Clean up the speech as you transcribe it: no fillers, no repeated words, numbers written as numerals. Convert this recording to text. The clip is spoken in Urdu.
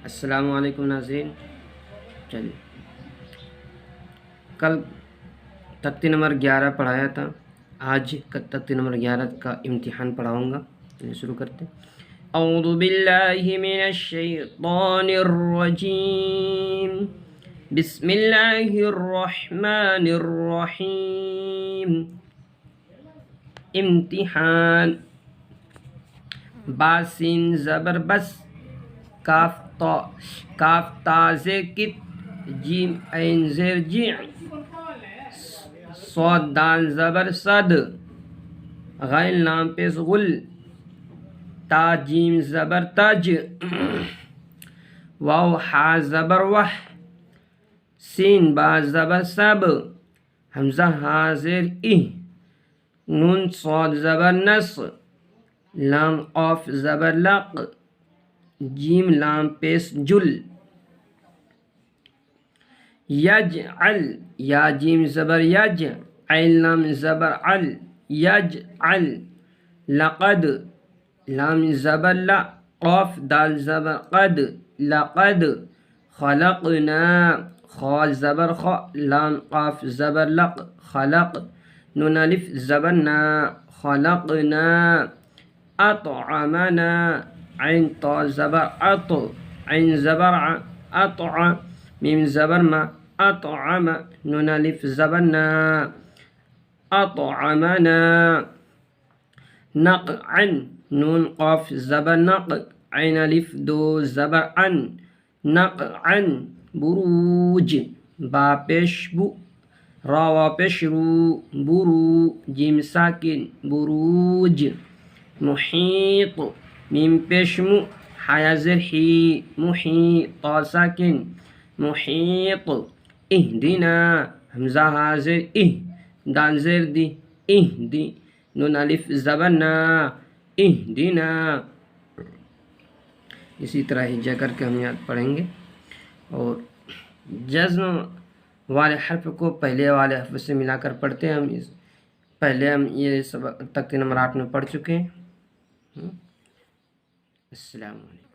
السلام علیکم ناظرین. چلیے کل تختی نمبر 11 پڑھایا تھا. آج تختی نمبر 11 کا امتحان پڑھاؤں گا. چلیے شروع کرتے ہیں. اعوذ باللہ من الشیطان الرجیم. بسم اللہ الرحمن الرحیم. امتحان. با سین زبر بس، کاف تا زیر کت، جیم عین زیر جع، صاد دال زبر صد، غین لام پیش غل، تا جیم زبر تج، واو ہا زبر وح، سین با زبر سب، حمزہ ہا زیر ای، نون صاد زبر نس، لام قاف زبر لق، جیم لام پیش جل. یجعل، یا جیم زبر یج، عین لام زبر عل، یجعل. لقد، لام زبر لا، قاف دال زبر قد، لقد. خلقنا، خا زبر خا، لام قاف زبر لق، خلق. نون الف زبر نا، خلقنا. اطعمنا، عین تا زبر اط، عین زبر ع، اطع. میم زبر ما، اطعم. نون الف زبر نا، اطعمنا. نقعا، نون قاف زبر نق، عین الف دو زبر ان، نقعا. بروج، با پیش بو، را وا پیش رو، برو. جیم ساکن، بروج. محیط، میم پیش مو، حیا زر حی، محی. طا ساکن، محیط. اہدنا، حمزہ ہا زر اہ، دال زر دی، اہدی. نون الف زبر نا، اہدنا. اسی طرح ہجا کر کے ہم یاد پڑھیں گے. اور جزم والے حرف کو پہلے والے حرف سے ملا کر پڑھتے ہیں. پہلے ہم یہ سبق تختی نمبر 8 میں پڑھ چکے ہیں. السلام علیکم.